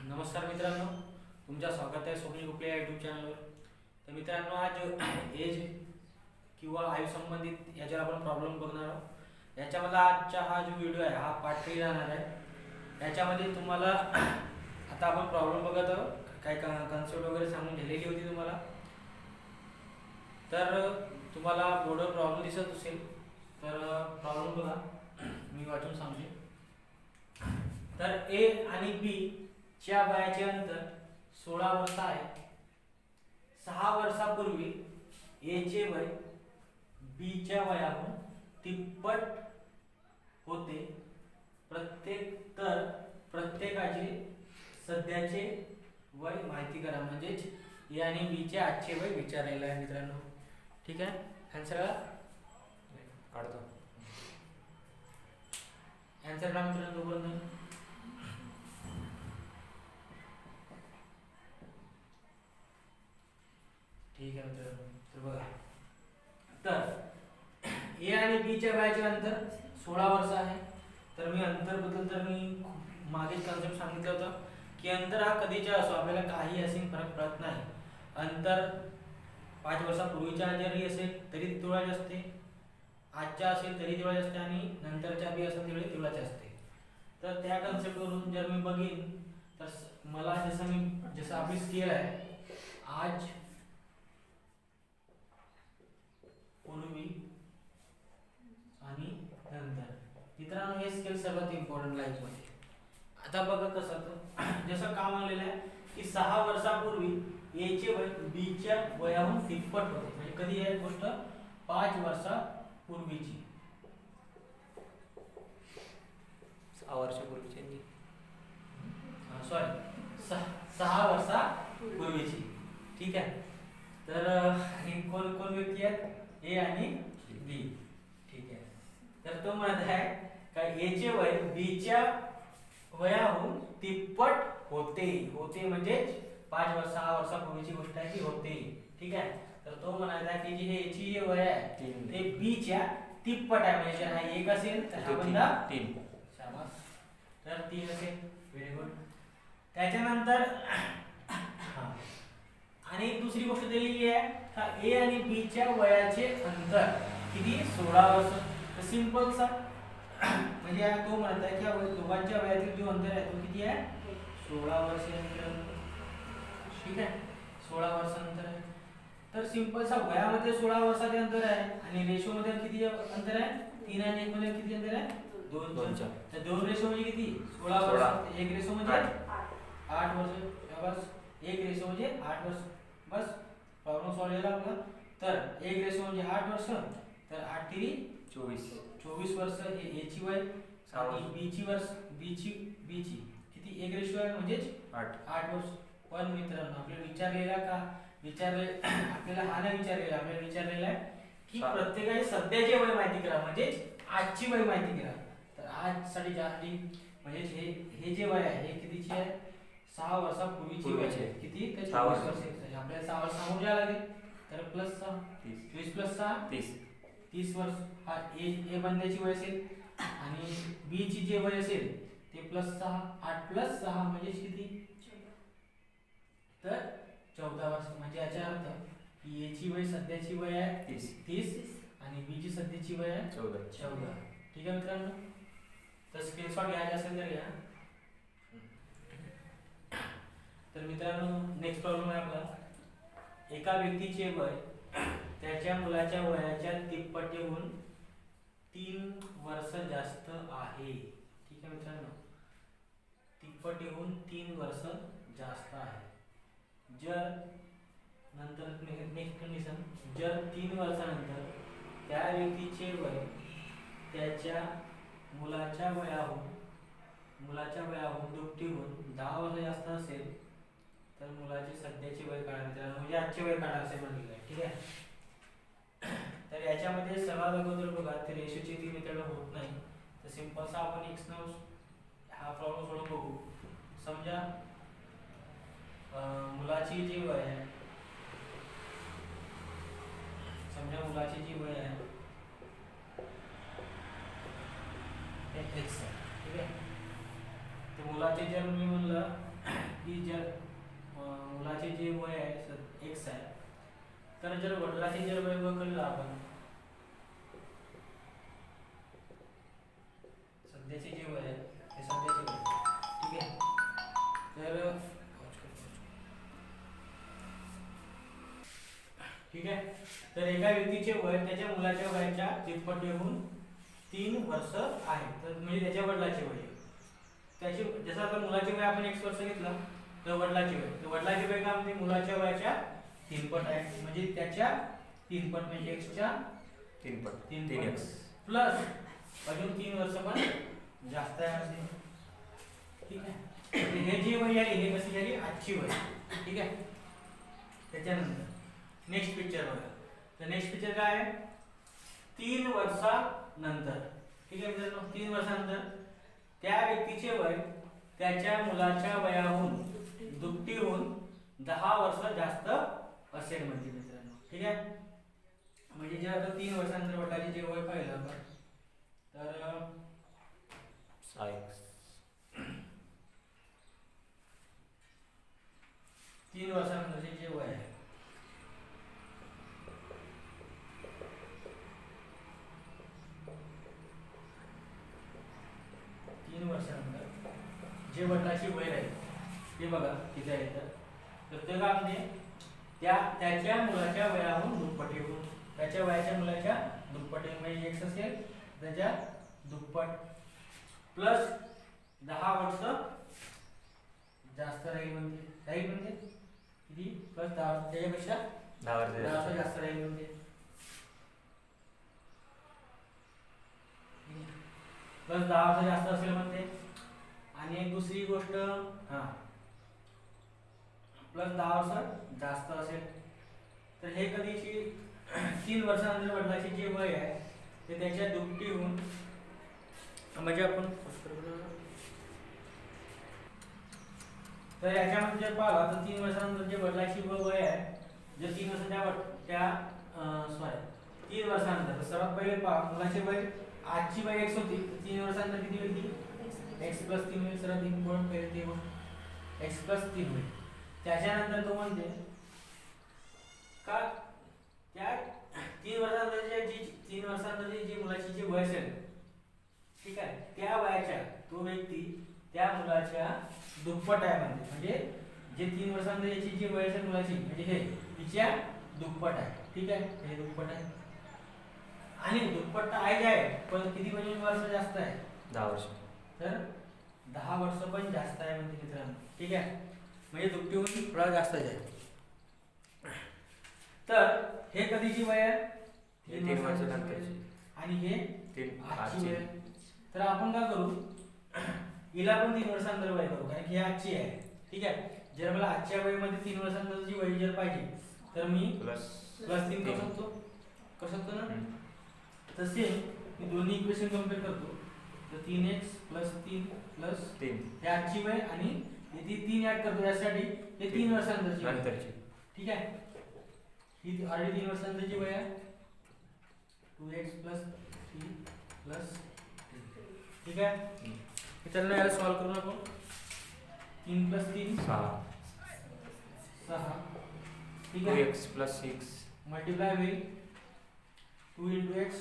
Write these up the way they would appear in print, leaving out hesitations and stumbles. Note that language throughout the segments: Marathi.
नमस्कार मित्रांनो, तुमच्या स्वागत आहे स्वप्नील कुकले या यूट्यूब चॅनलवर. तर मित्रांनो, आज एज किंवा आयु संबंधित याच्यावर आपण प्रॉब्लेम बघणार आहोत. याच्यामध्ये आजचा हा जो व्हिडिओ आहे हा पार्ट 3 राहणार आहे. याच्यामध्ये तुम्हाला आता आपण प्रॉब्लेम बघत आहोत, काही कन्सेप्ट वगैरे सांगून दिलेली होती तुम्हाला. तर तुम्हाला बोर्डवर प्रॉब्लेम दिसत असेल तर प्रॉब्लेम बघा, मी वाचून सांगते. तर ए आणि बी च्या वयाचे अंतर 16 वर्ष आहे. 6 वर्षापूर्वी ए चे वय बी च्या वयाहून तिप्पट होते. प्रत्येकाचे सध्याचे वय माहिती करा. म्हणजेच ए आणि बी चे आजचे वय विचारलेलं आहे मित्रांनो. ठीक आहे, आन्सर काढतो. आन्सर का मित्रांनो तोपर्यंत ठीक आहे मित्रांनो. तर बघा, तर ए आणि बी च्या वयाचे अंतर 16 वर्ष आहे. तर मी अंतर बद्दल तर मी मागेच कन्सेप्ट सांगितलं होतं की अंतर हा कधीचा असो आपल्याला काही असे फरक पडत नाही. अंतर 5 वर्षापूर्वीच्या जरी असेल तरी तेवढाच असते, आजच्या असेल तरी तेवढाच असते आणि नंतरच्या बी असेल तेवढे तेवढाच असते. तर त्या कन्सेप्टवरून जर मी बघीन तर मला जसं आपली स्केल आहे आज, पूर्वी आणि नंतर. मित्रांनो, हे स्केल सर्वात इम्पॉर्टंट लाईफ मध्ये. आता बघा कसं, जसं काम आलेलं आहे की 6 वर्षापूर्वी ए चे वय बी च्या वयाहून तिप्पट होते. म्हणजे कधी आहे गोष्ट, 5 वर्षापूर्वीची. 6 वर्षापूर्वीची, सॉरी 6 वर्षापूर्वीची. ठीक आहे. तर हे कोण कोण व्यक्ती आहेत, ए आणि बी. ठीक आहे. तर तो म्हणत आहे का ए चे वय बी च्या वयाहून तिप्पट होते. होते म्हणजे 6 वर्षापूर्वीची गोष्ट आहे ती होते. ठीक आहे. तर तो म्हणत आहे की जी ए ची वय आहे ते बी च्या तिप्पट आहे. म्हणजे हा 1 असेल तर हा बंदा 3. शाबास. तर 3 असेल. Very good. त्याच्यानंतर आणि एक दुसरी गोष्ट दिलेली आहे का ए आणि बी च्या वयाचे अंतर किती, 16 वर्ष. तर सिंपल सा म्हणजे तो म्हणत आहे की दोघांच्या वयातील जो अंतर आहे तो किती आहे, 16 वर्ष. ठीक आहे, 16 वर्ष अंतर आहे. तर सिंपल सा वयामध्ये 16 वर्षाचे अंतर आहे आणि रेशो मध्ये किती अंतर आहे, 3 आणि 1 मध्ये किती अंतर आहे, 2. तर 2 रेशो म्हणजे किती, 16 वर्ष. 1 रेशो म्हणजे 8 वर्ष. शाबास. 1 रेशो म्हणजे 8 वर्ष. बस, प्रॉब्लेम सॉल्व झाला आपला. तर 1 रेशो म्हणजे 8 वर्ष. तर 8 × 3 = 24 वर्ष. हे ए ची वय आणि बी ची वर्ष, बी ची किती, 1 रेशो आहे म्हणजे 8 वर्ष. पण मित्रांनो, आपल्याला आपल्याला हा नाही विचारलेला, आपल्याला विचारलेला आहे की प्रत्येकाचे सध्याचे वय माहिती करा. म्हणजे आजची वय माहिती करा. तर आज साठी म्हणजे हे जे वय आहे हे कितीचे आहे, 6 वर्षापूर्वीची वय आहे. किती, तर 24 वर्ष. आपल्याला 6 वर्ष समोर जायला लागेल. तर +6 20 + 6 30 वर्ष. हा ए बंद्याची वय असेल आणि बी ची जे वय असेल ते +6. 8 + 6 म्हणजे किती, तर 14 वर्ष. म्हणजे याचा अर्थ की ए ची वय सध्याची वय आहे 30 आणि बी ची सध्याची वय आहे 14. ठीक आहे मित्रांनो. तर स्क्रीनशॉट घ्यायचा असेल तर घ्या. तर मित्रांनो, नेक्स्ट प्रॉब्लेम आहे आपला, एका व्यक्तीचे वय त्याच्या मुलाच्या वयाच्या तिप्पटीहून 3 वर्ष जास्त आहे. ठीक आहे मित्रांनो, तिप्पटीहून 3 वर्ष जास्त आहे. जर नंतर नेक्स्ट कंडिशन, जर 3 वर्षानंतर त्या व्यक्तीचे वय त्याच्या मुलाच्या वयाहून दुपटीहून 10 वर्ष जास्त असेल तर मुलाचे सध्याचे वय काढा. मित्रांनो, म्हणजे आजचे वय काढा असे म्हटलेलं आहे. ठीक आहे. तर याच्यामध्ये सर्वात अगोदर बघा, ते रेशोची ती मेथड होत नाही. तर सिंपल सा आपण हा प्रॉब्लेम सोडून बघू. समजा मुलाची जी वय आहे, x आहे. ठीक आहे. तर मुलाचे जर मी म्हणलं की जर मुलाचे जे वय आहे x आहे, तर जर वडिलाचे जर वय बघितलं आपण, सध्याचे जे वय आहे ते सध्याचे वय, ठीक आहे. तर ठीक आहे, तर एका व्यक्तीचे वय त्याच्या मुलाच्या वयाच्या तिप्पटीहून 3 वर्ष आहे, तर म्हणजे त्याच्या वडिलाचे वय. त्याचे जसं आता मुलाचे वय आपण x वर्ष घेतलं, तर वडिलाचे वय, तर वडिलाचे वय काय म्हणते मुलाच्या वयाच्या 3 पट आहे, म्हणजे त्याच्या 3 पट म्हणजे x च्या 3 पट 3x प्लस अजून 3 वर्ष पण जास्त आहे म्हणजे, ठीक आहे. हे जी वय आली हे कशी झाली आजची वय, ठीक आहे. त्याच्यानंतर नेक्स्ट पिक्चर बघा, तर नेक्स्ट पिक्चर काय आहे 3 वर्षानंतर, ठीक आहे मित्रांनो. 3 वर्षानंतर त्या व्यक्तीचे वय त्याच्या मुलाच्या वयाहून दुपटीहून 10 वर्ष जास्त असेल म्हणजे मित्रांनो, ठीक आहे. म्हणजे जे आता 3 वर्षानंतर वडिलांचे जे वय पाहिलं आपण, तर 3 वर्षानंतरचे जे वय आहे, वर्षानंतर जे वडिलांची वय आहे ते बघा किती आहे, तर ते काय म्हणजे त्याच्या मुलाच्या वयाहून दुप्पटीहून, त्याच्या वयाच्या मुलाच्या दुप्पटीहून म्हणजे x असेल त्याच्या दुप्पट प्लस 10 वर्ष जास्त राहील म्हणजे किती प्लस 10 त्याच्यापेक्षा 10 वर्ष जास्त राहील म्हणजे प्लस 10 वर्ष जास्त असेल म्हणते. आणि एक दुसरी गोष्ट प्लस 10 वर्ष जास्त असेल, तर हे कधीची 3 वर्षानंतर वडिलांचे जे वय आहे ते त्याच्या दुपटीहून, म्हणजे आपण तर याच्यामध्ये जर पाहिला तर 3 वर्षानंतर जे वडिलांची वय आहे, जर 3 वर्षाच्या 3 वर्षानंतर सर्वात पहिले पहा मुलाचे वय आजची वय x होती, 3 वर्षानंतर किती होईल x + 3 होईल. सर्वात इम्पॉर्टंट पहिले ते x + 3 होईल. त्याच्यानंतर तो म्हणते का त्या 3 वर्षानंतर जी मुलाची जी वय असेल, ठीक आहे, त्या वयाच्या तो व्यक्ती त्या मुलाच्या दुप्पट आहे म्हणते, म्हणजे जे 3 वर्षानंतर याची जी वय असेल मुलाची म्हणजे हे तिच्या दुप्पट आहे, ठीक आहे. हे दुप्पट आहे आणि दुप्पट आहे काय पण किती म्हणजे वर्ष जास्त आहे 10 वर्ष, तर 10 वर्ष पण जास्त आहे म्हणते मित्रांनो, ठीक आहे. म्हणजे दुपटीहून थोडा जास्त आहे. तर हे कधीची वय आहे 3 वर्षानंतरची आणि हे 3 आजची वय. तर आपण काय करू हिला पण 3 वर्षानंतर वय करू, कारण की आजची आहे, ठीक आहे. जर मला आजच्या वयामध्ये 3 वर्षानंतरची वय जर पाहिजे तर मी प्लस 3 करू शकतो ना. तसे मी दोन्ही इक्वेशन कंपेअर करतो, तर 3x + 3 हे आजची वय आणि इथे 3 ऍड करतो, यासाठी हे 3 वर्षानंतरची, ठीक आहे. ही ऑलरेडी 3 वर्षानंतरची वय आहे 2x + 3 + 3, ठीक आहे. मित्रांनो याला सॉल्व करू आपण. 3 + 3 6, ठीक आहे. 2x + 6 मल्टीप्लाय होईल 2 × x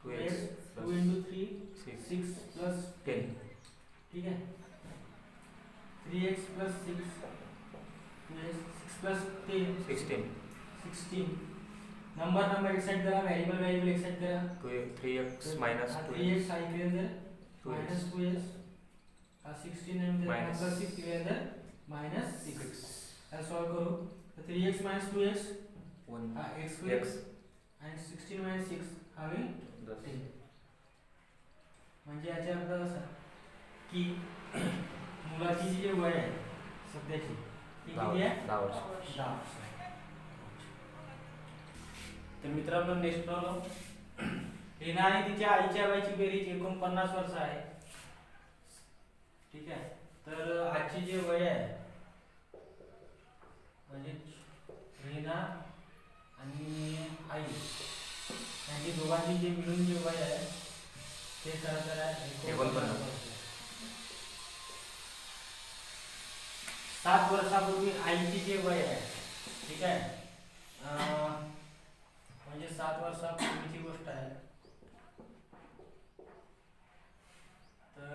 2x 2 × 3 6 + 10, ठीक आहे. 3x + 6 2x 6 + 10 16. नंबर एक्साइड करा, व्हेरिएबल एक्साइड करा. 3x - 2x 3x आहे इकडे -2s 16 आणि +6 इकडे -6. आता सॉल्व करू, तर 3x - 2x 1 हा x आणि 16 - 6 हा होईल 10. म्हणजे याचा अर्थ असा की मुलाची जी वय आहे सध्याची ती किती आहे 10 वर्ष. 10 वर्ष. तर मित्रांनो नेक्स्ट प्रॉब्लेम, रीना आणि तिच्या आईच्या वयाची बेरीज 49 वर्ष आहे, ठीक आहे. तर आजची जे वय आहे म्हणजे रीना आणि आई यांची दोघांची जे मिळून जे वय आहे ते करा 49. 7 वर्षापूर्वी आईची जे वय आहे, ठीक आहे, म्हणजे 7 वर्षापूर्वीची गोष्ट आहे. तर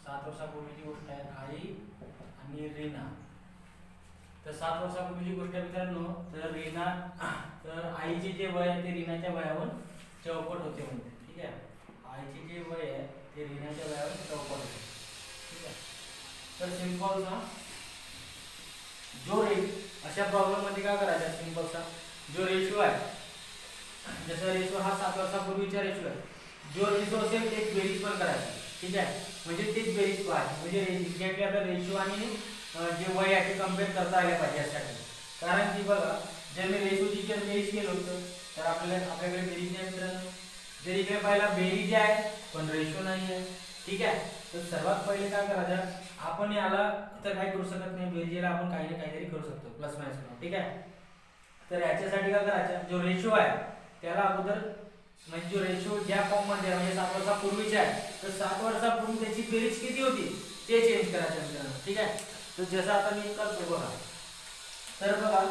7 वर्षापूर्वीची गोष्ट आहे, आई आणि रीना. तर 7 वर्षापूर्वीची गोष्ट आहे मित्रांनो. तर रीना, तर आईचे जे वय आहे ते रीनाच्या वयावर चौपट होते म्हणते. ठीक आहे, आईचे जे वय आहे ते रीनाच्या वयावर चौपट होते. ठीक आहे, तर सिंपलचा जो अशा प्रॉब्लेम मध्ये काय करायचा, सिंपलचा जो रेशो आहे, जसा रेशो हा 7 वर्षापूर्वीचा रेशो आहे, जो रेशो असेल तेच बेरीज पण करायचा. ठीक आहे, म्हणजे तेच बेरीज पाहायची, म्हणजे एक्झॅक्टली आपला रेशो आणि जे वय आहे ते कम्पेअर करता आले पाहिजे यासाठी. कारण की बघा, जर मी रेशोची जर बेरीज केलं होतं तर आपल्याकडे बेरीज नाही मित्रांनो. जर इकडे पहिला बेरीज आहे पण रेशो नाही आहे. ठीक आहे, तर सर्वात पहिले काय करायचं, आपण याला तर काही करू शकत नाही, बेरीजला आपण काही ना काहीतरी करू शकतो, प्लस मायनस करून. ठीक आहे, तर याच्यासाठी काय करायचं, जो रेशो आहे त्याला अगोदर, म्हणजे जो रेशो ज्या फॉर्म मध्ये आहे, म्हणजे 7 वर्षापूर्वीचा आहे, तर 7 वर्षापूर्वी त्याची बेरीज किती होती ते चेंज करायचं मित्रांनो. ठीक आहे, तर जसं आता मी करतो बघा, तर बघा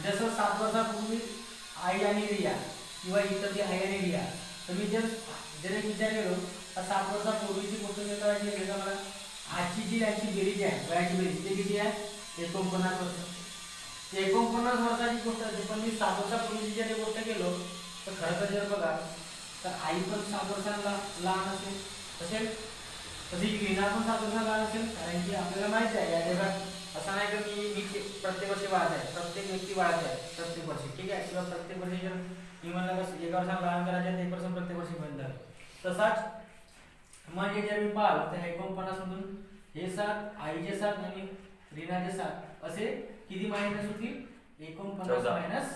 जसं 7 वर्षापूर्वी आई आणि रिया किंवा इतर जे आई आणि रिया, तर मी जर एक विचार केलो तर 7 वर्षापूर्वीची गोष्ट जर करायची आहे मला, आजची जी यांची बेरीज आहे, वयाची बेरीज ते किती आहे, 49 वर्ष. ते 49 वर्षाची गोष्ट आहे, पण मी 7 वर्षापूर्वीची जर गोष्ट केलो तर खरं तर जर बघा तर आई पण 7 वर्षांना लहान असेल, तशी रीना पण 7 वर्षांना लहान असेल. कारण की आपल्याला माहिती आहे या जगात असं नाही की मी प्रत्येक वर्षी वाढत आहे, प्रत्येक व्यक्ती वाढत आहे प्रत्येक वर्षी. ठीक आहे, किंवा प्रत्येक वर्षी जर मी म्हणलं कसं 1 वर्षाला लहान करायचं 1% प्रत्येक वर्षी बंद झालं. तसाच म्हणजे जर मी पाहिलं तर 49 मधून हे 7, आईचे 7 आणि रीनाचे 7 असे किती मायनस होतील, 49 मायनस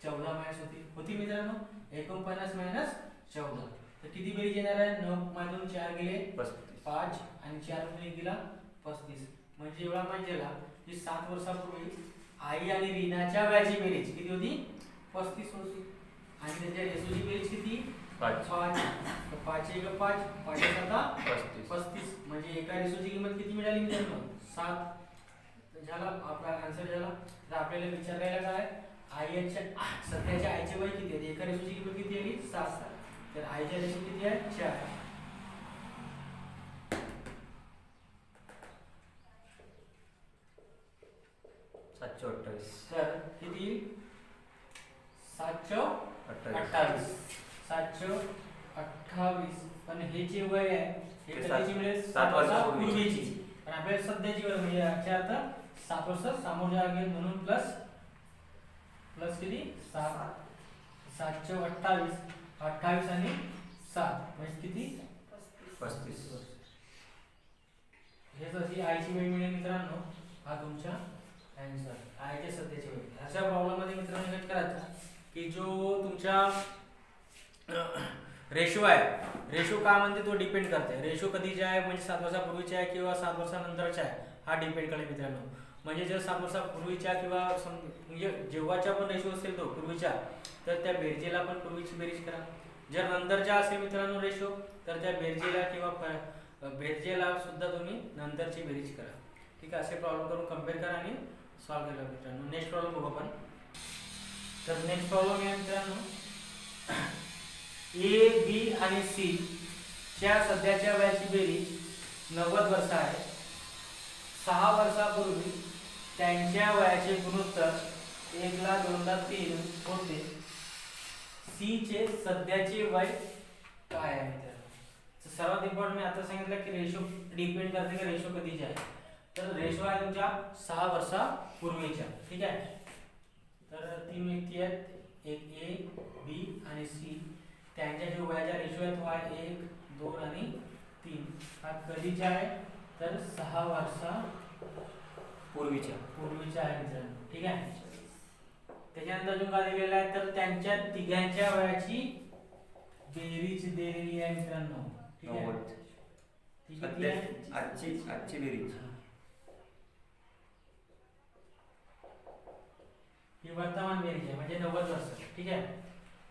14 मायनस होती मित्रांनो. 49 मायनस 14, तर किती बेरीज येणार आहे, 9 मधून 4 गेले 5 आणि 4 मधून 1 गेला 35. म्हणजे एवढा माहिती झाला की 7 वर्षापूर्वी आई आणि रीनाच्या वयाची बेरीज किती होती, 35 होती. आणि त्याच्या रेशोची बेरीज किती, 5. 5 1 5 5 7 35. म्हणजे एका रेशोची किंमत किती मिळाली मित्रांनो, 7. झाला आपला आन्सर झाला. तर आपल्याला विचारायला काय, आईच्या सध्याच्या आईचे वय किती आहे, एका रेशोची किंमत किती आली, 7. तर आईच्या रेशो किती आहे, 4. तर किती, 728. 728. पण हे जे वय आहे हे कधीची मिळेल, 7 वर्षापूर्वीची. पण आपल्याला सध्याची वय म्हणजे याच्या अर्थ 7 वर्ष समोर जावं लागेल, म्हणून प्लस किती, 728. 28 आणि 7 म्हणजे किती, 35. हेच अशी आईची वेळ मिळेल मित्रांनो. हा तुमचा आन्सर, आईच्या सध्याची वेळ. अशा प्रॉब्लेम मध्ये मित्रांनो काय करायचं की जो तुमचा रेशो आहे, रेशो का म्हणजे तो डिपेंड करते, रेशो कधीचा आहे म्हणजे 7 वर्षापूर्वीचा आहे किंवा 7 वर्षानंतरचा आहे, हा डिपेंड करेल मित्रांनो. म्हणजे जर 7 वर्षापूर्वीच्या किंवा म्हणजे जेव्हाचा पण रेशो असेल तो पूर्वीचा, तर त्या बेरजेला पण पूर्वीची बेरीज करा. जर नंतरचा असेल मित्रांनो रेशो, तर त्या बेरजेला किंवा बेरजेला सुद्धा तुम्ही नंतरची बेरीज करा. ठीक आहे, असे प्रॉब्लेम करून कम्पेअर करा आणि सॉल्व्ह केला मित्रांनो. नेक्स्ट प्रॉब्लेम बघू आपण. तर नेक्स्ट प्रॉब्लेम आहे मित्रांनो, ए बी आणि सी च्या सध्याच्या वयाची बेरीज 90 वर्ष आहे. 6 वर्षापूर्वी त्यांच्या वयाचे गुणोत्तर 1 ला 2 ला 3 होते. सी चे सध्याचे वय काय आहे मित्रांनो. सर्वात इम्पॉर्टंट मी आता सांगितलं की रेशो डिपेंड करते की रेशो कधीचा आहे. तर रेशो आहे तुमच्या 6 वर्षापूर्वीच्या. ठीक आहे, तर 3 व्यक्ती आहेत, एक ए बी आणि सी. त्यांच्या जो वयाचा रेशो आहे तो आहे 1 2 आणि 3. हा कधीचा आहे, तर 6 वर्षापूर्वीचा आहे मित्रांनो. ठीक आहे, त्याच्यानंतर जो काय दिलेला आहे, तर त्यांच्या तिघांच्या वयाची बेरीज दिलेली आहे मित्रांनो. ठीक आहे, आजची बेरीज ही वर्तमान बेरीज आहे म्हणजे 90 वर्ष. ठीक आहे,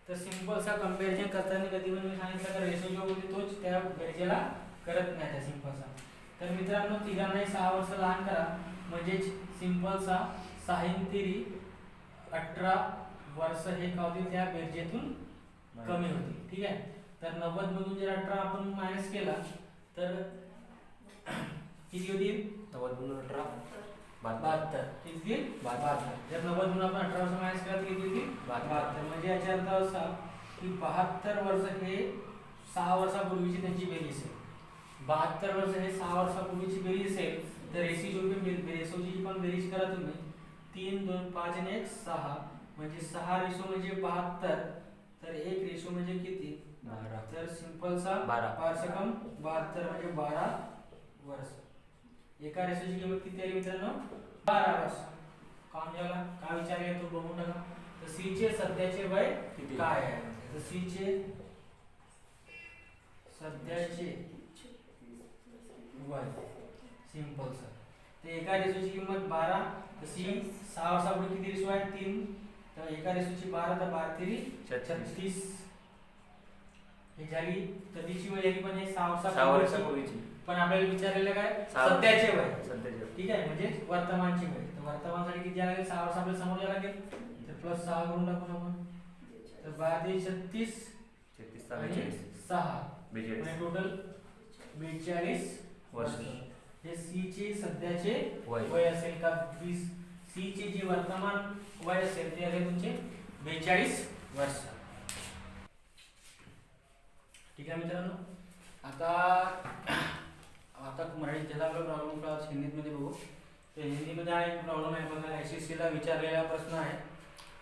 तर सिंपल सा कंपॅरिझन करताना कधी पण मी सांगितलं तर रेशो जो होती तोच त्या बेरजेला करत नाही त्या सिंपल सा. तर मित्रांनो तिघांनाही 6 वर्ष लहान करा म्हणजेच सिंपलचा साइन थिअरी 18 वर्ष हे का होतील त्या बेरजेतून कमी होती. ठीक आहे. तर 90 मधून जर 18 आपण मायनस केला तर किती होतील? 90 गुणिले 18 72. किती होतील? 72. जर 90 मधून आपण 18 वर्ष मायनस केला तर किती होतील? 72. म्हणजे याचा अर्थ असा की 72 वर्ष हे 6 वर्षापूर्वीची त्यांची बेरीज आहे. 72 वर्ष हे 6 वर्षापूर्वीची बेरीज असेल तर रेशोची पण बेरीज करा तुम्ही. 3 2 5 आणि 1 6 म्हणजे 6 रेशो म्हणजे 72 तर 1 रेशो म्हणजे किती? 12. तर सिंपलचा 12. 5 से कम 72 म्हणजे 12 वर्ष. एका रेशोची किंमत किती आली मित्रांनो? 12 वर्ष. काम झाला का विचारले तो बघू नका. तर सी चे सध्याचे वय किती? काय आहे? तर सी चे सध्याचे वय सिंपल सर. तर एका रेशोची किंमत 12 तर सी 6 वर्षापूर्वी किती रेशो आहे? 3. तर एका रेशोची 12 तर 12 3 36 हे झाली. तर तिची वय झाली पण हे 6 वर्षापूर्वीची. पण आपल्याला विचारलेलं काय? 6 सध्याचे वय. सध्याचे. ठीक आहे म्हणजे वर्तमानची वय. तर वर्तमानसाठी किती द्यायला लागेल? 6 वर्ष आपल्याला समोर द्यायला लागेल. तर प्लस 6 करून टाकू आपण. तर 12 3 36 36 आणि 6 म्हणजे टोटल 42 वर्ष. हे सी चे सध्याचे वय असेल का? 20 सी चे जे वर्तमान वय असेल ते आहे तुमचे 42 वर्ष. ठीक आहे मित्रांनो. आता मराठीत ज्याला आपला प्रॉब्लेम क्लास हिंदीमध्ये बघू. तर हिंदीमध्ये हा एक प्रॉब्लेम आहे बघा. SSC ला विचारलेला प्रश्न आहे.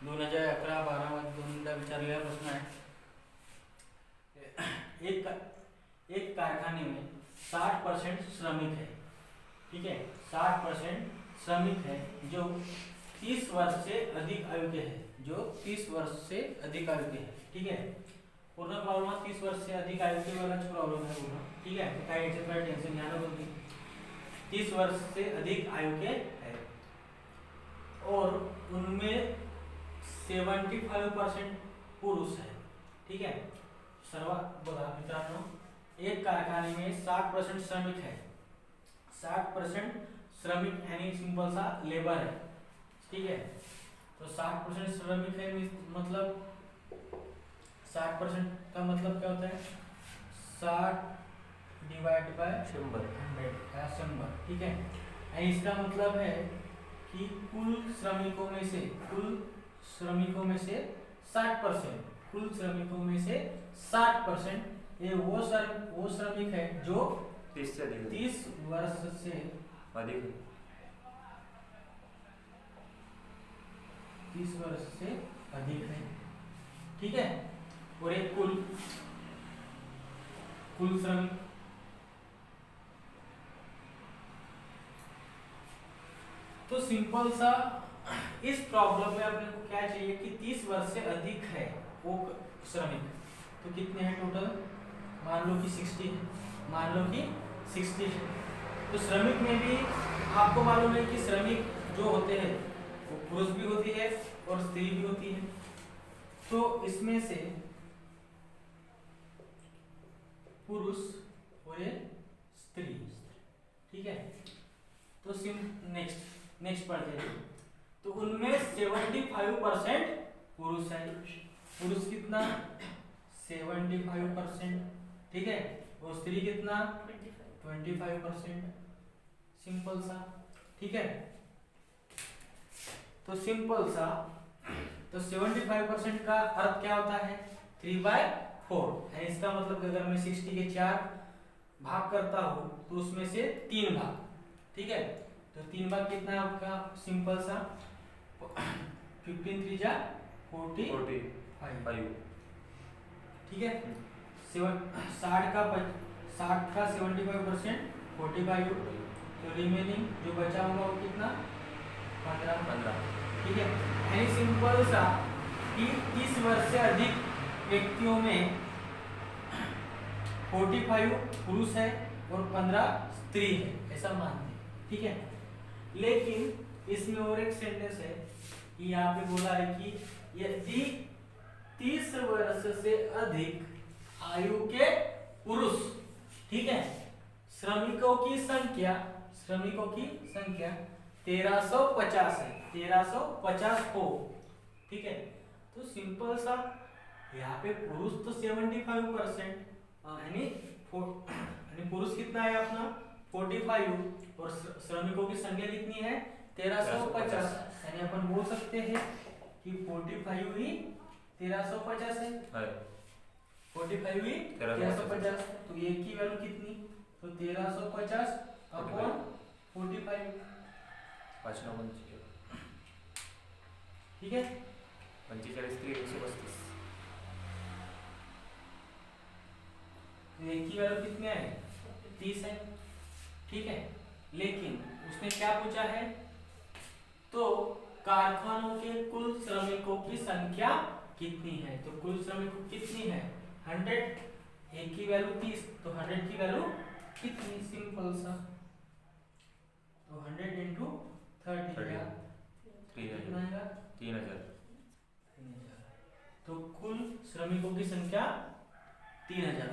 2011-12 मध्ये दोनदा विचारलेला प्रश्न आहे. एक कारखाने में 60% श्रमिक है. ठीक है 60% श्रमिक है जो 30 वर्ष से अधिक आयु के है. जो 30 वर्ष से अधिक आयु के है. ठीक है पूर्ण प्रॉब्लम 30 वर्ष से अधिक आयु के वाला प्रॉब्लम है पूर्ण. ठीक है तो काय याच्यात काय टेंशन घ्या नको तुम्ही. 30 वर्ष से अधिक आयु के है और उनमें 75% पुरुष है. ठीक है सर्व बघा मित्रांनो. एक कारखाने में 60% श्रमिक है. 60% श्रमिक यानी सिंपल सा लेबर है. ठीक है तो 60% श्रमिक है मतलब 60% का मतलब क्या होता है? 60 डिवाइड बाय 100 या 100. ठीक है यानी इसका मतलब है कि कुल श्रमिकों में से 60% कुल श्रमिकों में से 60% ये वो श्रमिक है जो 30 वर्ष से अधिक 30 वर्ष से अधिक है. ठीक है और एक कुल श्रमिक तो सिंपल सा इस प्रॉब्लम में अपने को क्या चाहिए कि 30 वर्ष से अधिक है वो श्रमिक. तो कितने हैं टोटल? मान लो कि 60 है. मान लो कि 60 है. तो श्रमिक में भी आपको मालूम है कि श्रमिक जो होते हैं वो पुरुष भी होती है और स्त्री भी होती है. तो इसमें से पुरुष और ये स्त्री. ठीक है तो नेक्स्ट पढ़ते हैं. तो उनमें 75% पुरुष है. पुरुष कितना? 75%. ठीक है और स्त्री कितना? 25%. सिंपल सा. ठीक है तो सिंपल सा तो 75% का अर्थ क्या होता है? 3/4. इसका मतलब अगर मैं 60 के 4 भाग करता हूँ तो उसमें से 3 भाग. ठीक है तो 3 भाग कितना है आपका? सिंपल सा 15 3 जा 45. ठीक है 60 का 75% 45. तो रिमेनिंग जो बचा होगा वो कितना? 15. ठीक है यानी सिंपल सा कि 30 वर्ष से अधिक व्यक्तियों में 45 पुरुष है और 15 स्त्री है ऐसा मानते हैं. ठीक है लेकिन इसमें और एक सेंटेंस है कि यहाँ पे बोला है कि यदि 30 वर्ष से अधिक आयु के पुरुष. ठीक है श्रमिकों की संख्या 1350 है, 1350 हो, ठीक है। तो सिंपल सा यहाँ पे पुरुष तो 75% यानी पुरुष कितना है अपना 45 और श्रमिकों की संख्या कितनी है 1350, यानी अपन बोल सकते हैं कि 45 ही 1350 है, 45 ही 1350। तो ये की वैल्यू कितनी, तो 1350 अपॉन 45, 5 9 25, ठीक है। 45 3 132, तो ये की वैल्यू कितनी है 30 है, ठीक है। लेकिन उसने क्या पूछा है, तो कारखानों के कुल श्रमिकों की संख्या कितनी है, तो कुल श्रमिकों कितनी है 100, एक की वैल्यू 30, तो 100 की वैल्यू कितनी, सिंपल सा, तो 100 इंटू 30 कितना आएगा 3000। तो कुल श्रमिकों की संख्या 3000।